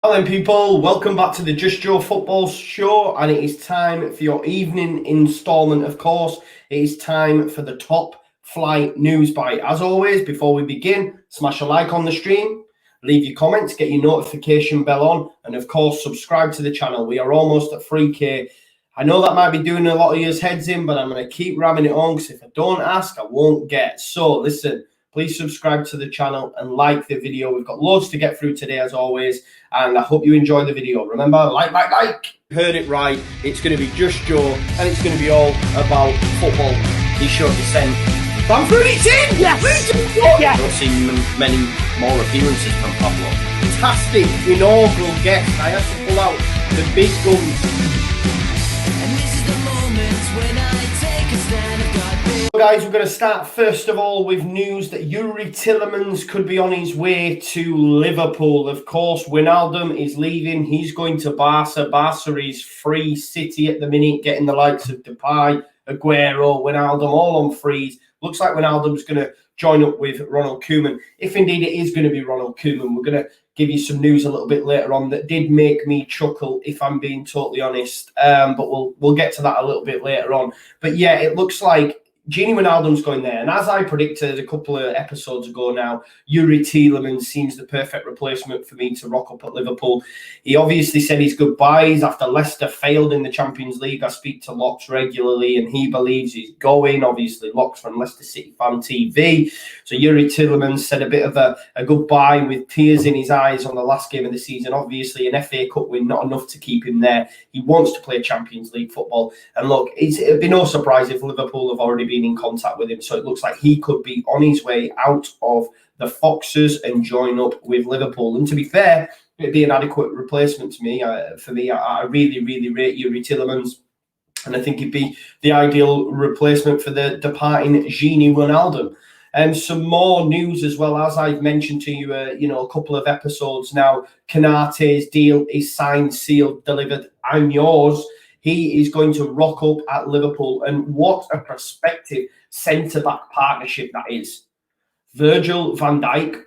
Hello then people, welcome back to the Just Joe Football Show, and it is time for your evening instalment. Of course, it is time for the top flight news bite. As always, before we begin, smash a like on the stream, leave your comments, get your notification bell on, and of course subscribe to the channel. We are almost at 3k. I know that might be doing a lot of your heads in, but I'm going to keep ramming it on, because if I don't ask, I won't get. So listen, please subscribe to the channel and like the video. We've got loads to get through today, as always, and I hope you enjoy the video. Remember, like. Heard it right. It's going to be Just Joe, and it's going to be all about football. He showed descent. Bamford, it's in! Yes! I don't see many more appearances from Pablo. Fantastic, inaugural guest. I have to pull out the big guns. Guys, we're going to start first of all with news that Youri Tielemans could be on his way to Liverpool. Of course, Wijnaldum is leaving. He's going to Barca. Barca is free city at the minute, getting the likes of Depay, Aguero, Wijnaldum all on frees. Looks like Wijnaldum's going to join up with Ronald Koeman. If indeed it is going to be Ronald Koeman, we're going to give you some news a little bit later on that did make me chuckle, if I'm being totally honest. But we'll get to that a little bit later on. But yeah, it looks like Gini Wijnaldum's going there, and as I predicted a couple of episodes ago now, Youri Tielemans seems the perfect replacement for me to rock up at Liverpool. He obviously said his goodbyes after Leicester failed in the Champions League. I speak to Locks regularly, and he believes he's going. Obviously, Locks from Leicester City Fan TV. So Youri Tielemans said a bit of a goodbye with tears in his eyes on the last game of the season. Obviously, an FA Cup win, not enough to keep him there. He wants to play Champions League football. And look, it'd be no surprise if Liverpool have already been in contact with him, so it looks like he could be on his way out of the Foxes and join up with Liverpool. And to be fair, it'd be an adequate replacement to me. For me, I really rate Youri Tielemans, and I think he'd be the ideal replacement for the departing Gini Wijnaldum. And some more news as well, as I've mentioned to you, a couple of episodes now. Konate's deal is signed, sealed, delivered. I'm yours. He is going to rock up at Liverpool, and what a prospective centre-back partnership that is. Virgil van Dijk,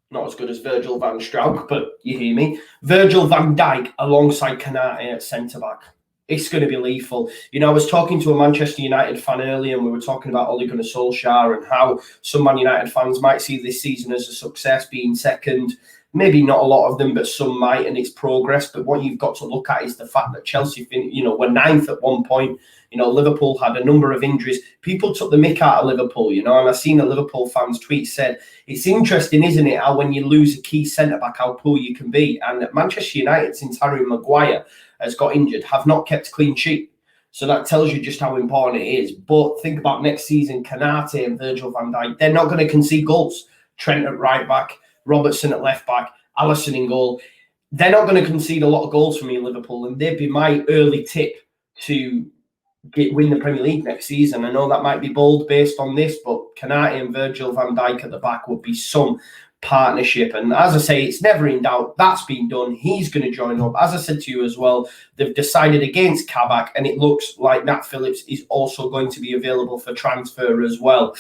not as good as Virgil van Struijk, but you hear me. Virgil van Dijk alongside Konate at centre-back. It's going to be lethal. I was talking to a Manchester United fan earlier, and we were talking about Ole Gunnar Solskjaer and how some Man United fans might see this season as a success, being second. Maybe not a lot of them, but some might, and it's progress. But what you've got to look at is the fact that Chelsea, were ninth at one point. Liverpool had a number of injuries. People took the mick out of Liverpool, and I've seen a Liverpool fan's tweet said, it's interesting, isn't it, how when you lose a key centre-back, how poor you can be. And Manchester United, since Harry Maguire has got injured, have not kept a clean sheet. So that tells you just how important it is. But think about next season, Konate and Virgil van Dijk, they're not going to concede goals. Trent at right back, Robertson at left back, Alisson in goal. They're not going to concede a lot of goals for me in Liverpool, and they'd be my early tip to win the Premier League next season. I know that might be bold based on this, but Konate and Virgil van Dijk at the back would be some partnership. And as I say, it's never in doubt. That's been done. He's going to join up. As I said to you as well, they've decided against Kabak, and it looks like Nat Phillips is also going to be available for transfer as well.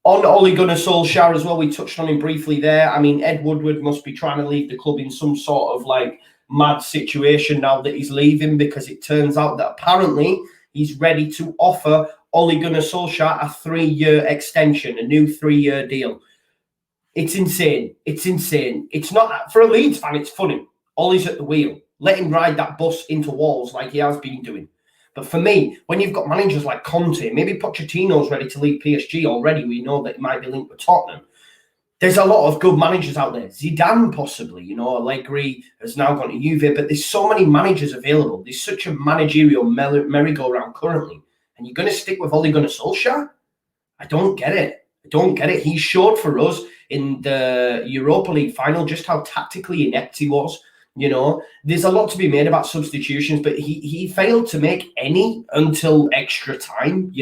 On Ole Gunnar Solskjaer as well, we touched on him briefly there. I mean, Ed Woodward must be trying to leave the club in some sort of mad situation now that he's leaving, because it turns out that apparently he's ready to offer Ole Gunnar Solskjaer a 3-year extension, a new 3-year deal. It's insane. It's insane. It's not, for a Leeds fan, it's funny. Ole's at the wheel. Let him ride that bus into walls like he has been doing. But for me, when you've got managers like Conte, maybe Pochettino's ready to leave PSG already. We know that it might be linked with Tottenham. There's a lot of good managers out there. Zidane, possibly, Allegri has now gone to Juve, but there's so many managers available. There's such a managerial merry-go-round currently. And you're going to stick with Ole Gunnar Solskjaer? I don't get it. He showed for us in the Europa League final just how tactically inept he was. There's a lot to be made about substitutions, but he failed to make any until extra time,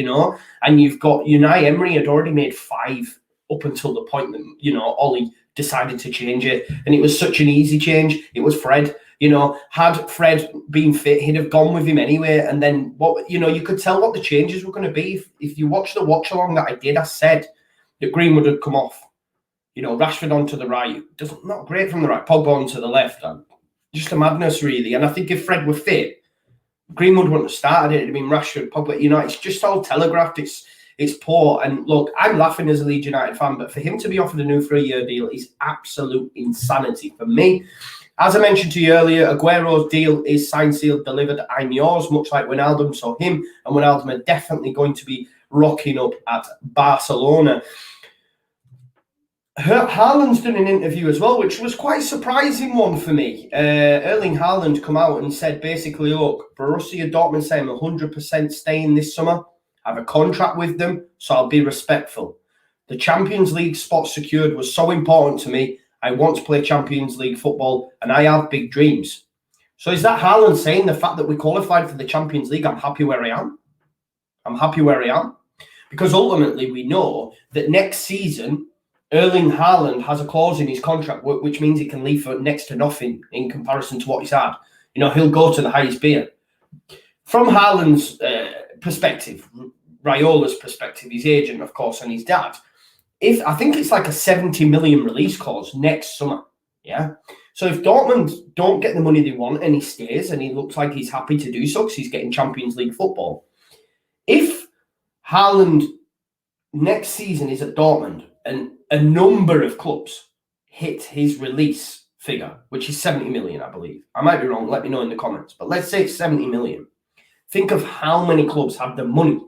and you've got Unai Emery had already made 5 up until the point that, Ole decided to change it. And it was such an easy change. It was Fred, had Fred been fit, he'd have gone with him anyway. And then you could tell what the changes were going to be. If you watch the watch along that I did, I said that Greenwood had come off. Rashford onto the right, not great from the right, Pogba onto the left. Just a madness, really. And I think if Fred were fit, Greenwood wouldn't have started it. It'd been Rashford, Pogba. It's just all telegraphed. It's poor. And look, I'm laughing as a Leeds United fan, but for him to be offered a new 3-year deal is absolute insanity for me. As I mentioned to you earlier, Aguero's deal is signed, sealed, delivered. I'm yours, much like Wijnaldum. So him and Wijnaldum are definitely going to be rocking up at Barcelona. Haaland's done an interview as well, which was quite a surprising one for me. Erling Haaland come out and said basically, look, Borussia Dortmund say I'm 100% staying this summer. I have a contract with them, so I'll be respectful. The Champions League spot secured was so important to me. I want to play Champions League football, and I have big dreams. So is that Haaland saying the fact that we qualified for the Champions League, I'm happy where I am? I'm happy where I am? Because ultimately we know that next season, Erling Haaland has a clause in his contract, which means he can leave for next to nothing in comparison to what he's had. He'll go to the highest bidder. From Haaland's perspective, Raiola's perspective, his agent, of course, and his dad, I think it's like a 70 million release clause next summer. Yeah. So if Dortmund don't get the money they want and he stays and he looks like he's happy to do so because he's getting Champions League football, if Haaland next season is at Dortmund and a number of clubs hit his release figure, which is 70 million, I believe. I might be wrong. Let me know in the comments. But let's say it's 70 million. Think of how many clubs have the money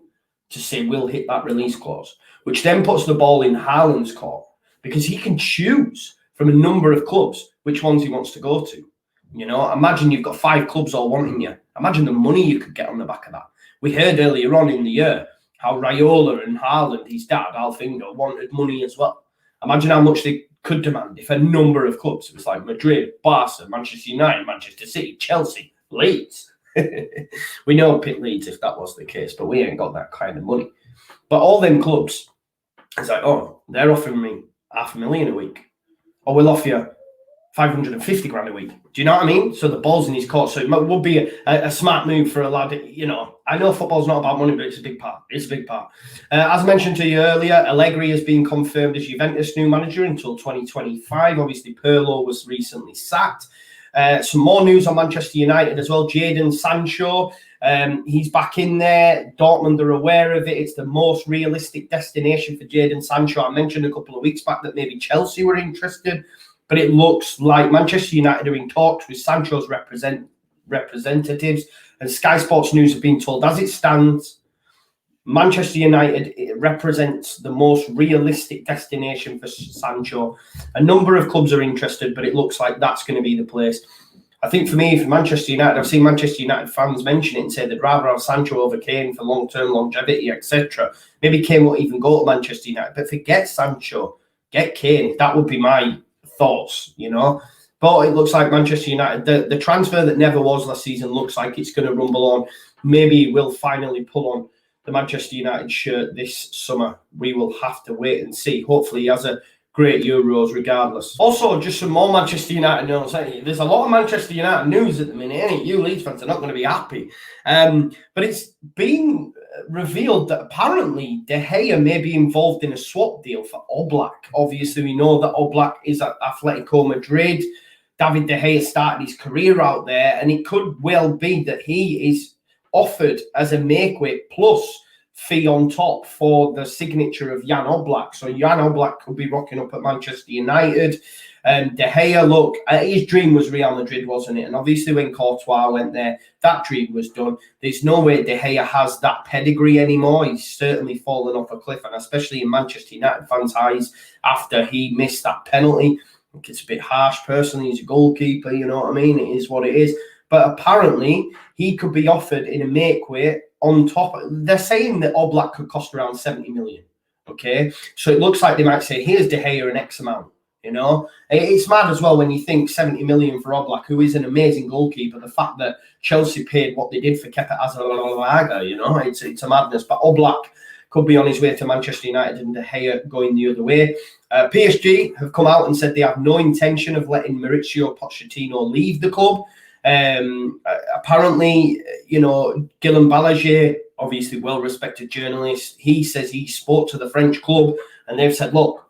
to say we'll hit that release clause, which then puts the ball in Haaland's court because he can choose from a number of clubs which ones he wants to go to. Imagine you've got 5 clubs all wanting you. Imagine the money you could get on the back of that. We heard earlier on in the year how Raiola and Haaland, his dad, Alfingo, wanted money as well. Imagine how much they could demand if a number of clubs, it was like Madrid, Barca, Manchester United, Manchester City, Chelsea, Leeds. We know Pit Leeds if that was the case, but we ain't got that kind of money. But all them clubs, it's like, oh, they're offering me $500,000 a week. Or we'll offer you 550 grand a week. Do you know what I mean? So the ball's in his court. So it would be a smart move for a lad. I know football's not about money, but it's a big part. It's a big part. As mentioned to you earlier, Allegri has been confirmed as Juventus' new manager until 2025. Obviously, Pirlo was recently sacked. Some more news on Manchester United as well. Jadon Sancho, he's back in there. Dortmund are aware of it. It's the most realistic destination for Jadon Sancho. I mentioned a couple of weeks back that maybe Chelsea were interested, but it looks like Manchester United are in talks with Sancho's representatives, and Sky Sports News have been told, as it stands, Manchester United represents the most realistic destination for Sancho. A number of clubs are interested, but it looks like that's going to be the place. I think for me, for Manchester United, I've seen Manchester United fans mention it and say they'd rather have Sancho over Kane for long-term longevity, etc. Maybe Kane won't even go to Manchester United, but forget Sancho, get Kane. That would be my thoughts, But it looks like Manchester United, the transfer that never was last season, looks like it's going to rumble on. Maybe we'll finally pull on the Manchester United shirt this summer. We will have to wait and see. Hopefully he has a great Euros regardless. Also, just some more Manchester United news. There's a lot of Manchester United news at the minute, ain't it? You Leeds fans are not going to be happy. But it's been revealed that apparently De Gea may be involved in a swap deal for Oblak. Obviously, we know that Oblak is at Atletico Madrid. David De Gea started his career out there, and it could well be that he is offered as a make-weight plus fee on top for the signature of Jan Oblak. So Jan Oblak could be rocking up at Manchester United. De Gea, look, his dream was Real Madrid, wasn't it? And obviously when Courtois went there, that dream was done. There's no way De Gea has that pedigree anymore. He's certainly fallen off a cliff, and especially in Manchester United fans' eyes after he missed that penalty. I think it's a bit harsh personally. He's a goalkeeper, you know what I mean? It is what it is. But apparently, he could be offered in a make-weight on top. They're saying that Oblak could cost around 70 million, okay? So it looks like they might say, here's De Gea an X amount, It's mad as well when you think 70 million for Oblak, who is an amazing goalkeeper. The fact that Chelsea paid what they did for Kepa Arrizabalaga, it's a madness. But Oblak could be on his way to Manchester United and De Gea going the other way. PSG have come out and said they have no intention of letting Mauricio Pochettino leave the club. Apparently, Guillaume Balaguer, obviously well-respected journalist, he says he spoke to the French club and they've said, look,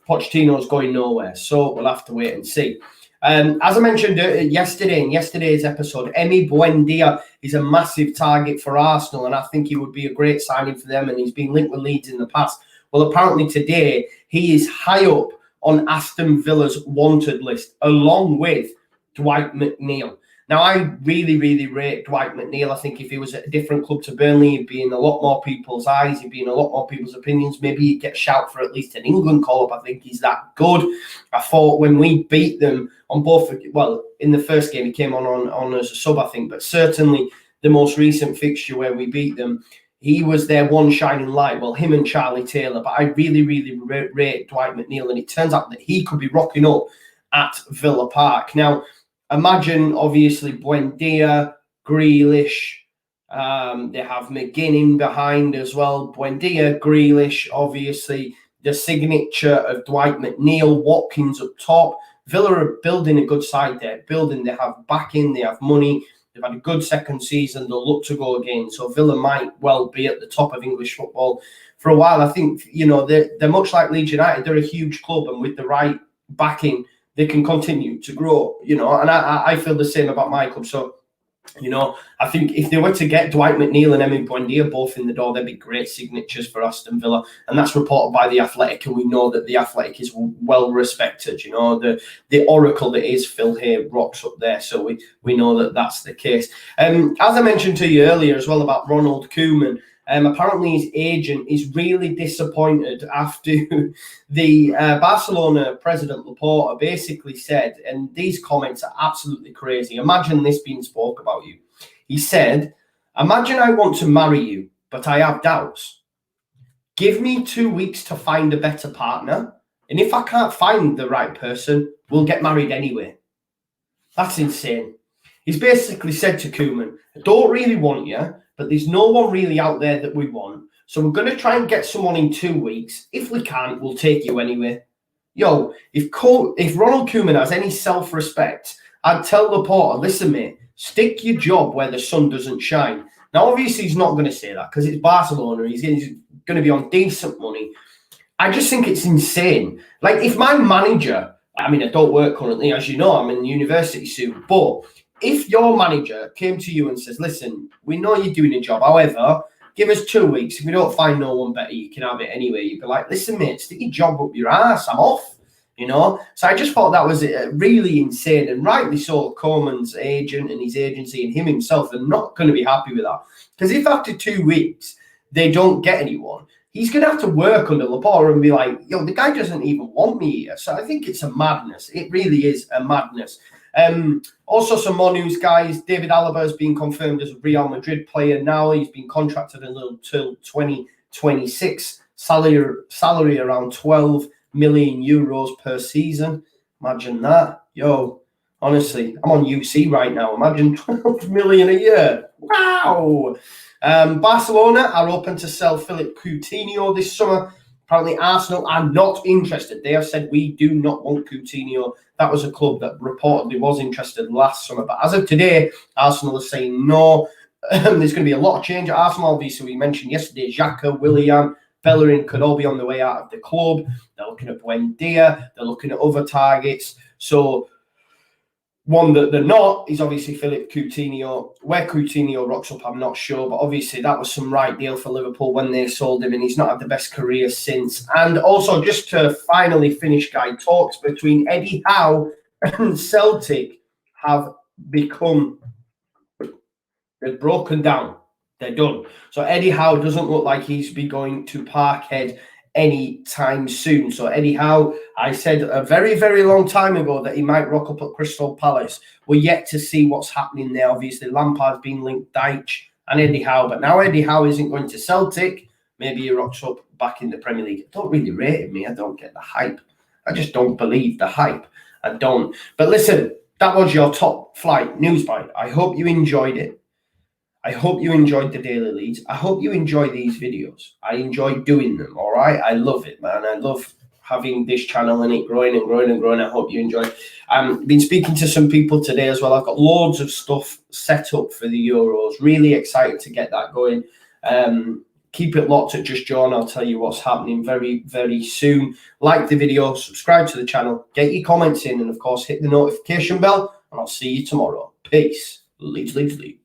Pochettino's going nowhere. So we'll have to wait and see. As I mentioned yesterday in yesterday's episode, Emi Buendia is a massive target for Arsenal, and I think he would be a great signing for them, and he's been linked with Leeds in the past. Well, apparently today he is high up on Aston Villa's wanted list, along with Dwight McNeil. Now, I really, really rate Dwight McNeil. I think if he was at a different club to Burnley, he'd be in a lot more people's eyes. He'd be in a lot more people's opinions. Maybe he'd get shout for at least an England call-up. I think he's that good. I thought when we beat them on both, well, in the first game, he came on as a sub, I think, but certainly the most recent fixture where we beat them, he was their one shining light. Well, him and Charlie Taylor. But I really, really rate Dwight McNeil, and it turns out that he could be rocking up at Villa Park. Now, imagine, obviously, Buendia, Grealish. They have McGinn behind as well. Buendia, Grealish, obviously, the signature of Dwight McNeil, Watkins up top. Villa are building a good side there. They have backing, they have money. They've had a good second season. They'll look to go again. So Villa might well be at the top of English football for a while. I think, they're much like Leeds United. They're a huge club, and with the right backing, they can continue to grow, and I feel the same about my club. So, I think if they were to get Dwight McNeil and Emi Buendia both in the door, they'd be great signatures for Aston Villa. And that's reported by The Athletic, and we know that The Athletic is well respected. The oracle that is Phil here rocks up there. So we know that that's the case. As I mentioned to you earlier as well about Ronald Koeman, apparently his agent is really disappointed after the Barcelona president Laporta basically said, and these comments are absolutely crazy. Imagine this being spoke about you. He said, "Imagine I want to marry you, but I have doubts. Give me 2 weeks to find a better partner. And if I can't find the right person, we'll get married anyway." That's insane. He's basically said to Koeman, "I don't really want you, but there's no one really out there that we want. So we're going to try and get someone in 2 weeks. If we can't, we'll take you anyway." Yo, if Ronald Koeman has any self-respect, I'd tell Laporta, "Listen, mate, stick your job where the sun doesn't shine." Now, obviously, he's not going to say that because it's Barcelona. He's going to be on decent money. I just think it's insane. Like, if my manager, I don't work currently, as you know, I'm in university soon, but if your manager came to you and says, "Listen, we know you're doing a job. However, give us 2 weeks. If we don't find no one better, you can have it anyway." You'd be like, "Listen, mate, stick your job up your ass. I'm off." So I just thought that was really insane, and rightly so. Koeman's agent and his agency and him himself are not going to be happy with that, because if after 2 weeks they don't get anyone, he's going to have to work under Laporta and be like, "Yo, the guy doesn't even want me here." So I think it's a madness. It really is a madness. Also, some more news, guys. David Alaba has been confirmed as a Real Madrid player now. He's been contracted until 2026. Salary around 12 million euros per season. Imagine that. Yo, honestly, I'm on UC right now. Imagine 12 million a year. Wow. Barcelona are open to sell Philippe Coutinho this summer. Apparently, Arsenal are not interested. They have said, "We do not want Coutinho." That was a club that reportedly was interested last summer. But as of today, Arsenal is saying no. There's going to be a lot of change at Arsenal. Obviously, we mentioned yesterday, Xhaka, Willian, Bellerin could all be on the way out of the club. They're looking at Buendia. They're looking at other targets. So one that they're not is obviously Philippe Coutinho. Where Coutinho rocks up, I'm not sure. But obviously, that was some right deal for Liverpool when they sold him, and he's not had the best career since. And also, just to finally finish, guy, talks between Eddie Howe and Celtic have become, they've broken down. They're done. So Eddie Howe doesn't look like he's be going to Parkhead any time soon. So Eddie Howe, I said a very, very long time ago that he might rock up at Crystal Palace. We're yet to see what's happening there. Obviously, Lampard's been linked, Deitch and Eddie Howe. But now Eddie Howe isn't going to Celtic. Maybe he rocks up back in the Premier League. I don't really rate him, me. I don't get the hype. I just don't believe the hype. I don't. But listen, that was your top flight news bite. I hope you enjoyed it. I hope you enjoyed the Daily Leads. I hope you enjoy these videos. I enjoy doing them, all right? I love it, man. I love having this channel and it growing and growing and growing. I hope you enjoy. I've been speaking to some people today as well. I've got loads of stuff set up for the Euros. Really excited to get that going. Keep it locked at Just Joe, and I'll tell you what's happening very, very soon. Like the video, subscribe to the channel, get your comments in, and of course, hit the notification bell, and I'll see you tomorrow. Peace. Leeds, Leeds, Leeds.